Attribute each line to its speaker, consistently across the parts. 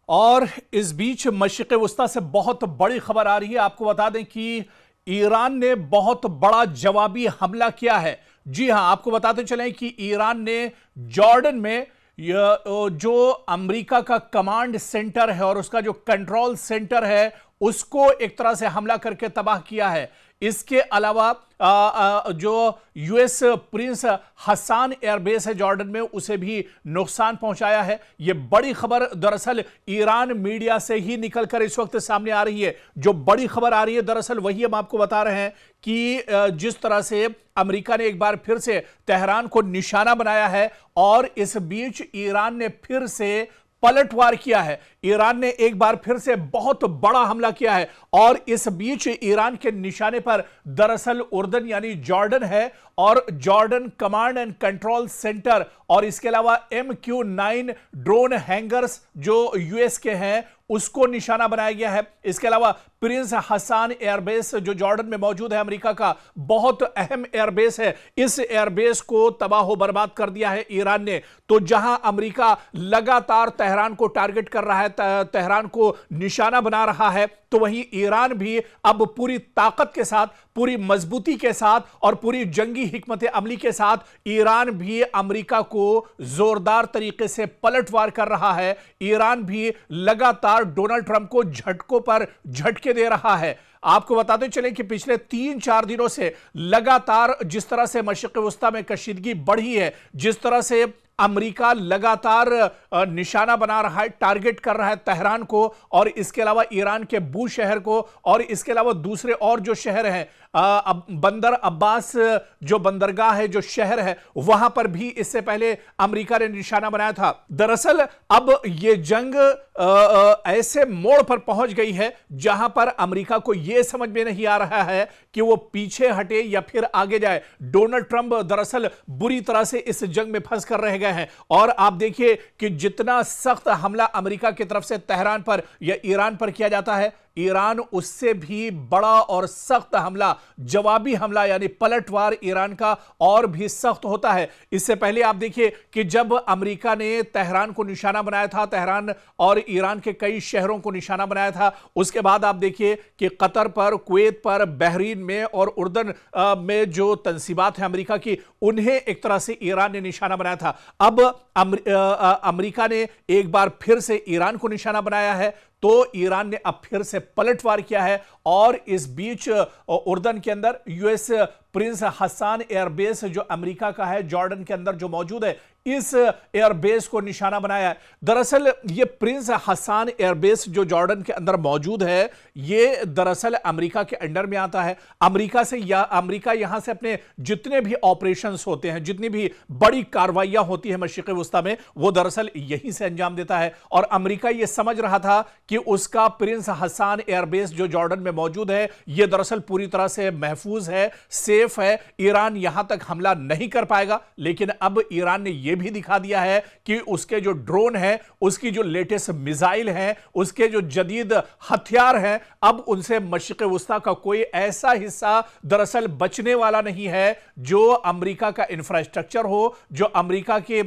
Speaker 1: और इस बीच मशरिक़ वस्ता से बहुत बड़ी खबर आ रही है। आपको बता दें कि ईरान ने बहुत बड़ा जवाबी हमला किया है। जी हां, आपको बताते चलें कि ईरान ने जॉर्डन में जो अमेरिका का कमांड सेंटर है और उसका जो कंट्रोल सेंटर है उसको एक तरह से हमला करके तबाह किया है। इसके अलावा जो यूएस प्रिंस हसन एयरबेस है जॉर्डन में, उसे भी नुकसान पहुंचाया है। यह बड़ी खबर दरअसल ईरान मीडिया से ही निकलकर इस वक्त सामने आ रही है। जो बड़ी खबर आ रही है दरअसल वही हम आपको बता रहे हैं कि जिस तरह से अमेरिका ने एक बार फिर से तेहरान को निशाना बनाया है और इस बीच ईरान ने फिर से पलटवार किया है। ईरान ने एक बार फिर से बहुत बड़ा हमला किया है और इस बीच ईरान के निशाने पर दरअसल उर्दन यानी जॉर्डन है और Jordan command and control centre और इसके अलावा MQ-9 ड्रोन हैंगर्स जो यूएस के हैं उसको निशाना बनाया गया है। इसके अलावा प्रिंस हसन एयरबेस जो जॉर्डन में मौजूद है, अमेरिका का बहुत अहम एयरबेस है, इस एयरबेस को तबाह बर्बाद कर दिया है ईरान ने। तो जहां अमेरिका लगातार तेहरान को टारगेट कर रहा है, तेहरान को निशाना बना रहा है, तो वहीं ईरान भी अब पूरी ताकत के साथ, पूरी मजबूती के साथ और पूरी जंगी हिकमत अमली के साथ ईरान भी अमेरिका को जोरदार तरीके से पलटवार कर रहा है। ईरान भी लगातार डोनाल्ड ट्रंप को झटकों पर झटके दे रहा है। आपको बताते चलें कि पिछले 3-4 दिनों से लगातार जिस तरह से मशरिक़ वस्ता में कशीदगी बढ़ी है, जिस तरह से अमेरिका लगातार निशाना बना रहा है, टारगेट कर रहा है तेहरान को और इसके अलावा ईरान के बू शहर को और इसके अलावा दूसरे और जो शहर हैं, बंदर अब्बास जो बंदरगाह है, जो शहर है, वहां पर भी इससे पहले अमेरिका ने निशाना बनाया था। दरअसल अब यह जंग ऐसे मोड़ पर पहुंच गई है जहां पर अमेरिका को यह समझ में नहीं आ रहा है कि वो पीछे हटे या फिर आगे जाए। डोनाल्ड ट्रंप दरअसल बुरी तरह से इस जंग में फंस कर रह गए हैं और आप देखिए कि जितना सख्त हमला अमेरिका की तरफ से तेहरान पर या ईरान पर किया जाता है, ईरान उससे भी बड़ा और सख्त हमला, जवाबी हमला यानी पलटवार ईरान का और भी सख्त होता है। इससे पहले आप देखिए कि जब अमेरिका ने तेहरान को निशाना बनाया था, तेहरान और ईरान के कई शहरों को निशाना बनाया था, उसके बाद आप देखिए कि कतर पर, कुवैत पर, बहरीन में और उर्दन में जो तंसीबात है अमेरिका की, उन्हें एक तरह से ईरान ने निशाना बनाया था। अब अमेरिका ने एक बार फिर से ईरान को निशाना बनाया है, तो ईरान ने अब फिर से पलटवार किया है और इस बीच उर्दन के अंदर यूएस प्रिंस हसन एयरबेस जो अमेरिका का है, जॉर्डन के अंदर जो मौजूद है, इस एयरबेस को निशाना बनाया है। दरअसल ये प्रिंस हसन एयरबेस जो जॉर्डन के अंदर मौजूद है, ये दरअसल अमेरिका के अंडर में आता है। अमेरिका यहां से अपने जितने भी ऑपरेशंस होते हैं, जितनी भी बड़ी कार्रवाइयां होती हैं मशरिक़ वस्ता में, वो दरअसल यहीं से अंजाम देता है। और अमेरिका ये समझ रहा था कि उसका प्रिंस हसन एयरबेस जो जॉर्डन में मौजूद है, यह दरअसल पूरी तरह से महफूज है, सेफ है, ईरान यहां तक हमला नहीं कर पाएगा। लेकिन अब ईरान ने यह भी दिखा दिया है कि उसके जो ड्रोन है, उसकी जो लेटेस्ट मिसाइल है, उसके जो जदीद हथियार हैं, अब उनसे मशरिक़ वस्ता का कोई ऐसा हिस्सा दरअसल बचने वाला नहीं है जो अमेरिका का इंफ्रास्ट्रक्चर हो, जो अमेरिका के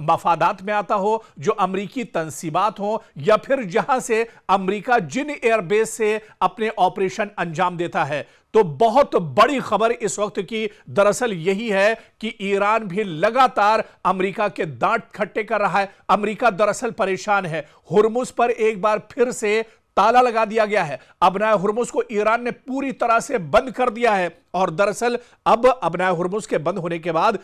Speaker 1: मफादात में आता हो, जो अमेरिकी तंसीबात हो, या फिर जहां से अमेरिका जिन एयरबेस से अपने ऑपरेशन अंजाम देता है। तो बहुत बड़ी खबर इस वक्त की दरअसल यही है कि ईरान भी लगातार अमेरिका के दांत खट्टे कर रहा है। अमेरिका दरअसल परेशान है। हुर्मुज पर एक बार फिर से ताला लगा दिया गया है। अबनाए हुर्मुज को ईरान ने पूरी तरह से बंद कर दिया है और दरअसल अब अबनाए हुर्मुज के बंद होने के बाद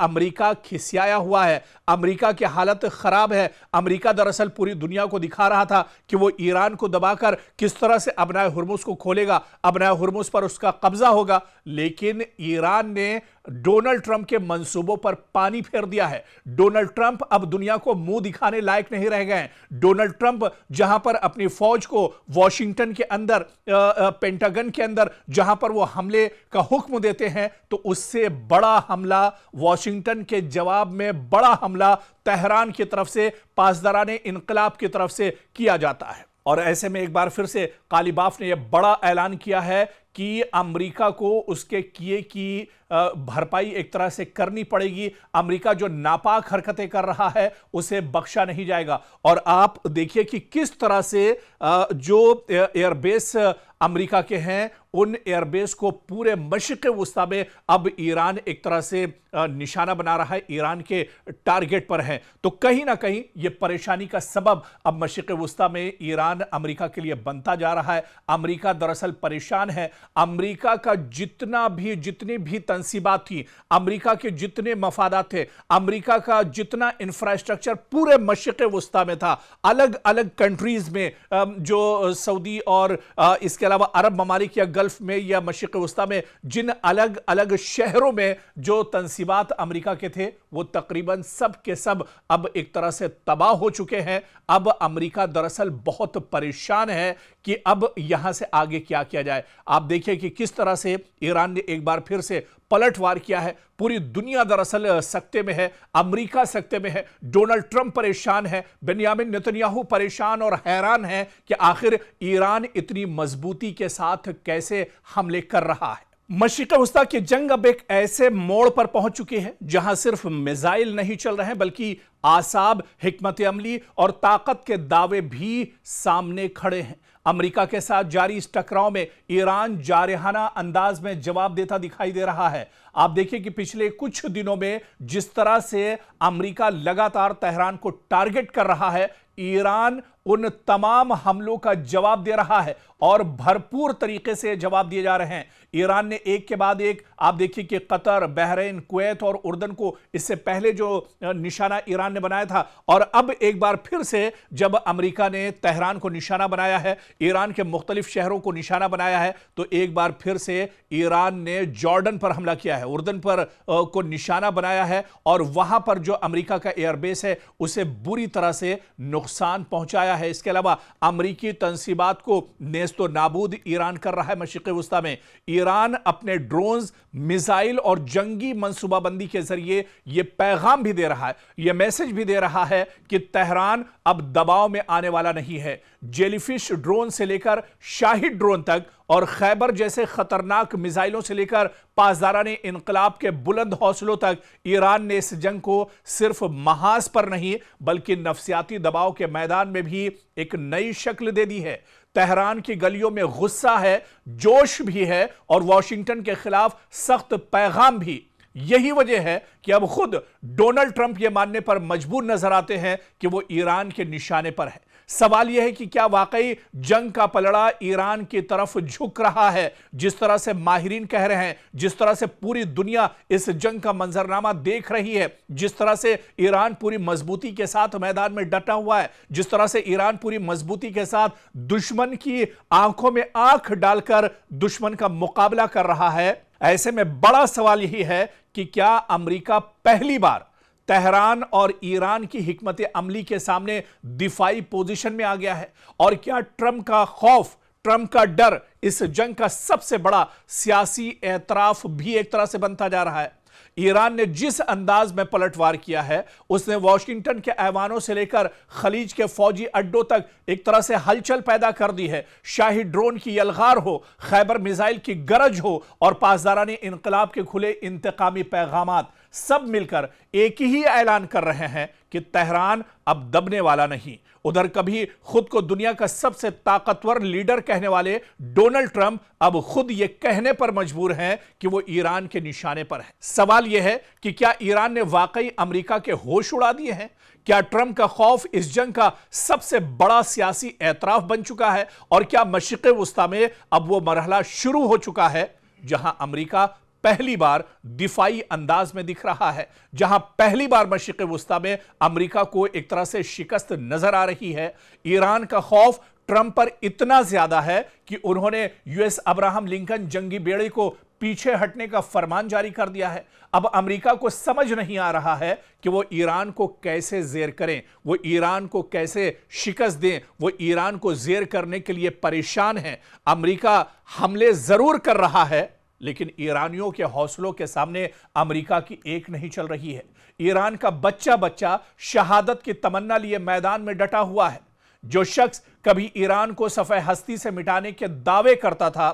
Speaker 1: अमेरिका खिसियाया हुआ है। अमेरिका की हालत खराब है। अमेरिका दरअसल पूरी दुनिया को दिखा रहा था कि वो ईरान को दबाकर किस तरह से अबनाए हुर्मुज को खोलेगा, अबनाए हुर्मुज पर उसका कब्जा होगा। लेकिन ईरान ने डोनाल्ड ट्रंप के मंसूबों पर पानी फेर दिया है। डोनाल्ड ट्रंप अब दुनिया को मुंह दिखाने लायक नहीं रह गए। डोनाल्ड ट्रंप जहां पर अपनी फौज को वॉशिंगटन के अंदर, पेंटागन के अंदर जहां पर वो हमले का हुक्म देते हैं, तो उससे बड़ा हमला वॉशिंगटन के जवाब में बड़ा हमला तेहरान की तरफ से, पासदाराने इनकलाब की तरफ से किया जाता है। और ऐसे में एक बार फिर से कालीबाफ ने यह बड़ा ऐलान किया है कि अमेरिका को उसके किए की भरपाई एक तरह से करनी पड़ेगी। अमेरिका जो नापाक हरकतें कर रहा है उसे बख्शा नहीं जाएगा। और आप देखिए कि किस तरह से जो एयरबेस अमेरिका के हैं उन एयरबेस को पूरे मशरिक़ वुस्ता में अब ईरान एक तरह से निशाना बना रहा है, ईरान के टारगेट पर है। तो कहीं ना कहीं यह परेशानी का सबब अब मशरिक़ वुस्ता में ईरान अमेरिका के लिए बनता जा रहा है। अमेरिका दरअसल परेशान है। अमेरिका का जितनी भी तंसीबात थी, अमेरिका के जितने मफादात थे, अमेरिका का जितना इंफ्रास्ट्रक्चर पूरे मशरिक़ वुस्ता में था, अलग अलग कंट्रीज में, जो सऊदी और इसके अलावा अरब ममालिक या गल्फ में या मशरिक़ वुस्ता में जिन अलग अलग शहरों में जो तंसीबात अमेरिका के थे वो तकरीबन सब के सब अब एक तरह से तबाह हो चुके हैं। अब अमेरिका दरअसल बहुत परेशान है कि अब यहां से आगे क्या किया जाए। आप देखिए कि किस तरह से ईरान ने एक बार फिर से पलटवार किया है। पूरी दुनिया दरअसल सकते में है, अमेरिका सकते में है, डोनाल्ड ट्रंप परेशान है, बेंयामिन नेतन्याहू परेशान और हैरान है कि आखिर ईरान इतनी मजबूती के साथ कैसे हमले कर रहा है। मशरिक़ वुस्ता की जंग अब एक ऐसे मोड़ पर पहुंच चुकी है जहां सिर्फ मिसाइल नहीं चल रहे हैं बल्कि आसाब, हिकमत अमली और ताकत के दावे भी सामने खड़े हैं। अमेरिका के साथ जारी इस टकराव में ईरान जारहाना अंदाज में जवाब देता दिखाई दे रहा है। आप देखिए कि पिछले कुछ दिनों में जिस तरह से अमेरिका लगातार तेहरान को टारगेट कर रहा है, ईरान उन तमाम हमलों का जवाब दे रहा है और भरपूर तरीके से जवाब दिए जा रहे हैं। ईरान ने एक के बाद एक, आप देखिए कि कतर, बहरीन, कुवैत और उर्दन को इससे पहले जो निशाना ईरान ने बनाया था, और अब एक बार फिर से जब अमेरिका ने तेहरान को निशाना बनाया है, ईरान के मुख्तलिफ शहरों को निशाना बनाया है, तो एक बार फिर से ईरान ने जॉर्डन पर हमला किया है, उर्दन पर को निशाना बनाया है और वहां पर जो अमेरिका का एयरबेस है उसे बुरी तरह से नुकसान पहुंचाया है। इसके अलावा अमेरिकी तंसीबात को नेस्तो नाबूद ईरान कर रहा है। मशरिक़ वुस्ता में ईरान अपने ड्रोन्स, मिसाइल और जंगी मंसूबाबंदी के जरिए यह पैगाम भी दे रहा है, यह मैसेज भी दे रहा है कि तेहरान अब दबाव में आने वाला नहीं है। जेलीफिश ड्रोन से लेकर शाहिद ड्रोन तक और खैबर जैसे खतरनाक मिसाइलों से लेकर पासदाराने इनकलाब के बुलंद हौसलों तक ईरान ने इस जंग को सिर्फ महाज पर नहीं बल्कि नफसियाती दबाव के मैदान में भी एक नई शक्ल दे दी है। तेहरान की गलियों में गुस्सा है, जोश भी है और वॉशिंगटन के खिलाफ सख्त पैगाम भी। यही वजह है कि अब खुद डोनाल्ड ट्रंप यह मानने पर मजबूर नजर आते हैं कि वो ईरान के निशाने पर है। सवाल यह है कि क्या वाकई जंग का पलड़ा ईरान की तरफ झुक रहा है, जिस तरह से माहिरीन कह रहे हैं, जिस तरह से पूरी दुनिया इस जंग का मंजरनामा देख रही है, जिस तरह से ईरान पूरी मजबूती के साथ मैदान में डटा हुआ है, जिस तरह से ईरान पूरी मजबूती के साथ दुश्मन की आंखों में आंख डालकर दुश्मन का मुकाबला कर रहा है। ऐसे में बड़ा सवाल यही है कि क्या अमेरिका पहली बार तेहरान और ईरान की हिकमत अमली के सामने दिफाई पोजीशन में आ गया है, और क्या ट्रंप का खौफ, ट्रंप का डर इस जंग का सबसे बड़ा सियासी एतराफ भी एक तरह से बनता जा रहा है। ईरान ने जिस अंदाज में पलटवार किया है उसने वॉशिंगटन के ऐवानों से लेकर खलीज के फौजी अड्डों तक एक तरह से हलचल पैदा कर दी है। शाही ड्रोन की यलगार हो, खैबर मिसाइल की गरज हो और पासदाराने इनकलाब के खुले इंतकामी पैगामात, सब मिलकर एक ही ऐलान कर रहे हैं कि तेहरान अब दबने वाला नहीं। उधर कभी खुद को दुनिया का सबसे ताकतवर लीडर कहने वाले डोनाल्ड ट्रंप अब खुद यह कहने पर मजबूर हैं कि वो ईरान के निशाने पर है। सवाल यह है कि क्या ईरान ने वाकई अमेरिका के होश उड़ा दिए हैं? क्या ट्रंप का खौफ इस जंग का सबसे बड़ा सियासी एतराफ बन चुका है? और क्या मशरिक़ वुस्ता में अब वो मरहला शुरू हो चुका है जहां अमेरिका पहली बार दिफाई अंदाज में दिख रहा है, जहां पहली बार मशरिक़ वुस्ता में अमेरिका को एक तरह से शिकस्त नजर आ रही है? ईरान का खौफ ट्रंप पर इतना ज्यादा है कि उन्होंने यूएस अब्राहम लिंकन जंगी बेड़े को पीछे हटने का फरमान जारी कर दिया है। अब अमेरिका को समझ नहीं आ रहा है कि वो ईरान को कैसे जेर करें, वो ईरान को कैसे शिकस्त दें। वो ईरान को जेर करने के लिए परेशान है। अमेरिका हमले जरूर कर रहा है लेकिन ईरानियों के हौसलों के सामने अमेरिका की एक नहीं चल रही है। ईरान का बच्चा बच्चा शहादत की तमन्ना लिए मैदान में डटा हुआ है। जो शख्स कभी ईरान को सफ़े हस्ती से मिटाने के दावे करता था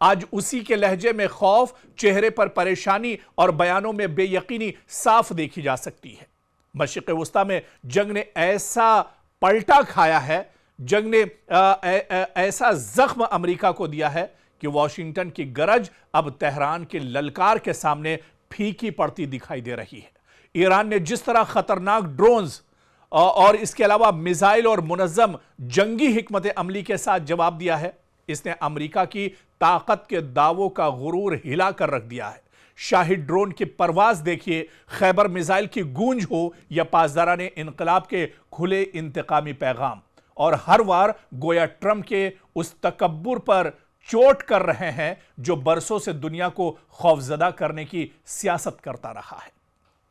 Speaker 1: आज उसी के लहजे में खौफ, चेहरे पर परेशानी और बयानों में बेयकीनी साफ देखी जा सकती है। मशरिक़ वस्ता में जंग ने ऐसा पलटा खाया है, जंग ने ऐसा जख्म अमेरिका को दिया है कि वॉशिंगटन की गरज अब तेहरान के ललकार के सामने फीकी पड़ती दिखाई दे रही है। ईरान ने जिस तरह खतरनाक ड्रोन्स और इसके अलावा मिसाइल और मुनज़्ज़म जंगी हिकमत अमली के साथ जवाब दिया है, इसने अमेरिका की ताकत के दावों का गुरूर हिला कर रख दिया है। शाही ड्रोन की परवाज देखिए, खैबर मिसाइल की गूंज हो या पासदारान इनकलाब के खुले इंतकामी पैगाम, और हर बार गोया ट्रंप के उस तकब्बुर पर चोट कर रहे हैं जो बरसों से दुनिया को खौफजदा करने की सियासत करता रहा है।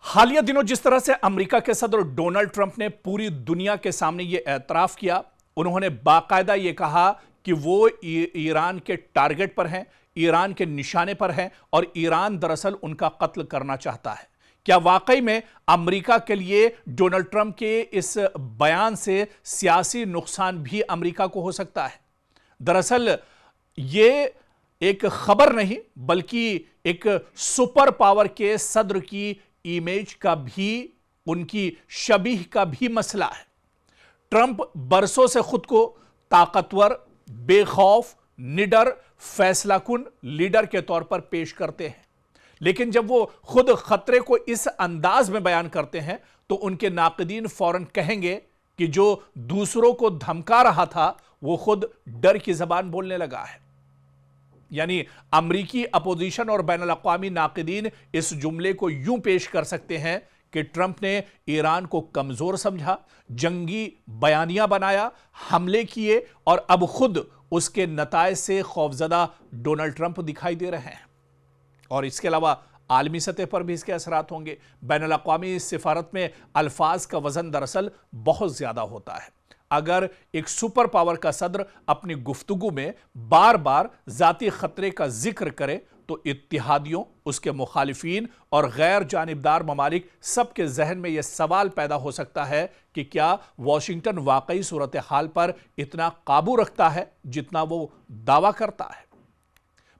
Speaker 1: हालिया दिनों जिस तरह से अमेरिका के सदर डोनाल्ड ट्रंप ने पूरी दुनिया के सामने यह एतराफ किया, उन्होंने बाकायदा यह कहा कि वो ईरान के टारगेट पर हैं, ईरान के निशाने पर हैं और ईरान दरअसल उनका कत्ल करना चाहता है। क्या वाकई में अमेरिका के लिए डोनाल्ड ट्रंप के इस बयान से सियासी नुकसान भी अमेरिका को हो सकता है? दरअसल ये एक खबर नहीं बल्कि एक सुपर पावर के सदर की इमेज का भी, उनकी शबीह का भी मसला है। ट्रंप बरसों से खुद को ताकतवर, बेखौफ, निडर, फैसलाकुन लीडर के तौर पर पेश करते हैं, लेकिन जब वो खुद खतरे को इस अंदाज में बयान करते हैं तो उनके नाक़दीन फौरन कहेंगे कि जो दूसरों को धमका रहा था वो खुद डर की जबान बोलने लगा है। यानी अमरीकी अपोजिशन और बैनुल अक़वामी नाक़दीन इस जुमले को यूं पेश कर सकते हैं कि ट्रंप ने ईरान को कमजोर समझा, जंगी बयानियां बनाया, हमले किए और अब खुद उसके नताए से खौफजदा डोनाल्ड ट्रंप दिखाई दे रहे हैं। और इसके अलावा आलमी सतह पर भी इसके असरात होंगे। बैनुल अक़वामी सिफारत में अल्फाज का वजन दरअसल बहुत ज्यादा होता है। अगर एक सुपर पावर का सदर अपनी गुफ्तगू में बार बार जाती खतरे का जिक्र करे तो इत्तिहादियों, उसके मुखालिफिन और गैर जानिबदार ममालिक सबके जहन में यह सवाल पैदा हो सकता है कि क्या वॉशिंगटन वाकई सूरत हाल पर इतना काबू रखता है जितना वो दावा करता है।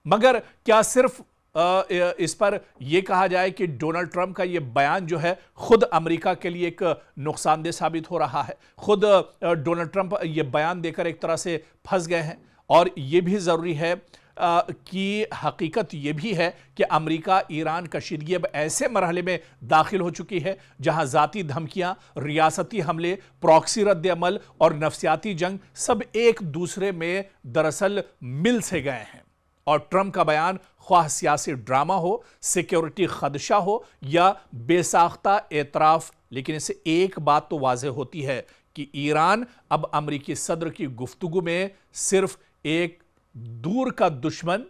Speaker 1: मगर क्या सिर्फ इस पर यह कहा जाए कि डोनाल्ड ट्रंप का यह बयान जो है खुद अमेरिका के लिए एक नुकसानदेह साबित हो रहा है? खुद डोनाल्ड ट्रंप यह बयान देकर एक तरह से फंस गए हैं। और यह भी ज़रूरी है कि हकीकत यह भी है कि अमेरिका ईरान कशीदगी अब ऐसे मरहले में दाखिल हो चुकी है जहां ज़ाती धमकियां, रियासती हमले, प्रॉक्सी रद्द अमल और नफ्सियाती जंग सब एक दूसरे में दरअसल मिल से गए हैं। और ट्रंप का बयान ख्वाह सियासी ड्रामा हो, सिक्योरिटी खदशा हो या बेसाख्ता एतराफ़, लेकिन इससे एक बात तो वाज़ेह होती है कि ईरान अब अमरीकी सदर की गुफ्तगू में सिर्फ एक दूर का दुश्मन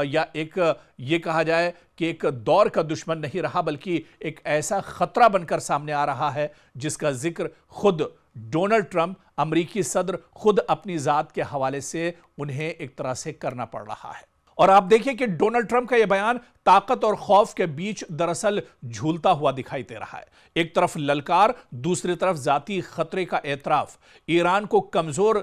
Speaker 1: या एक ये कहा जाए कि एक दौर का दुश्मन नहीं रहा, बल्कि एक ऐसा खतरा बनकर सामने आ रहा है जिसका जिक्र खुद डोनाल्ड ट्रंप, अमरीकी सदर, खुद अपनी ज़ात के हवाले से उन्हें एक तरह से करना पड़ रहा है। और आप देखिए कि डोनाल्ड ट्रंप का यह बयान ताकत और खौफ के बीच दरअसल झूलता हुआ दिखाई दे रहा है। एक तरफ ललकार, दूसरी तरफ जाती खतरे का एतराफ। ईरान को कमजोर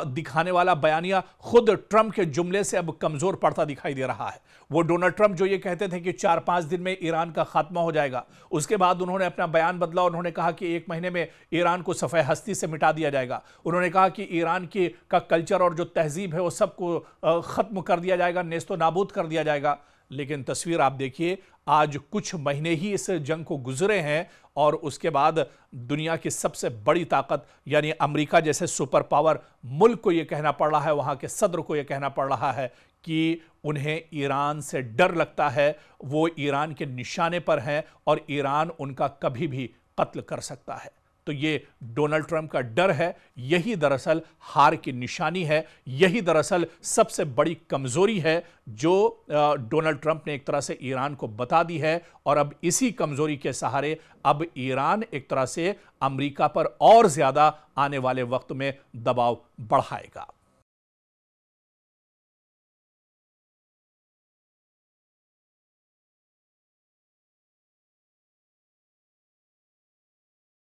Speaker 1: दिखाने वाला बयानिया खुद ट्रंप के जुमले से अब कमजोर पड़ता दिखाई दे रहा है। वो डोनाल्ड ट्रंप जो ये कहते थे कि 4-5 दिन में ईरान का खात्मा हो जाएगा, उसके बाद उन्होंने अपना बयान बदला। उन्होंने कहा कि 1 महीने में ईरान को सफ़े हस्ती से मिटा दिया जाएगा। उन्होंने कहा कि ईरान का कल्चर और जो तहजीब है वो सबको ख़त्म कर दिया जाएगा, नेस्तो नाबूद कर दिया जाएगा। लेकिन तस्वीर आप देखिए, आज कुछ महीने ही इस जंग को गुजरे हैं और उसके बाद दुनिया की सबसे बड़ी ताकत यानी अमेरिका जैसे सुपर पावर मुल्क को यह कहना पड़ रहा है, वहां के सदर को यह कहना पड़ रहा है कि उन्हें ईरान से डर लगता है, वो ईरान के निशाने पर हैं और ईरान उनका कभी भी कत्ल कर सकता है। तो ये डोनाल्ड ट्रंप का डर है, यही दरअसल हार की निशानी है, यही दरअसल सबसे बड़ी कमजोरी है जो डोनाल्ड ट्रंप ने एक तरह से ईरान को बता दी है। और अब इसी कमजोरी के सहारे अब ईरान एक तरह से अमेरिका पर और ज्यादा आने वाले वक्त में दबाव बढ़ाएगा।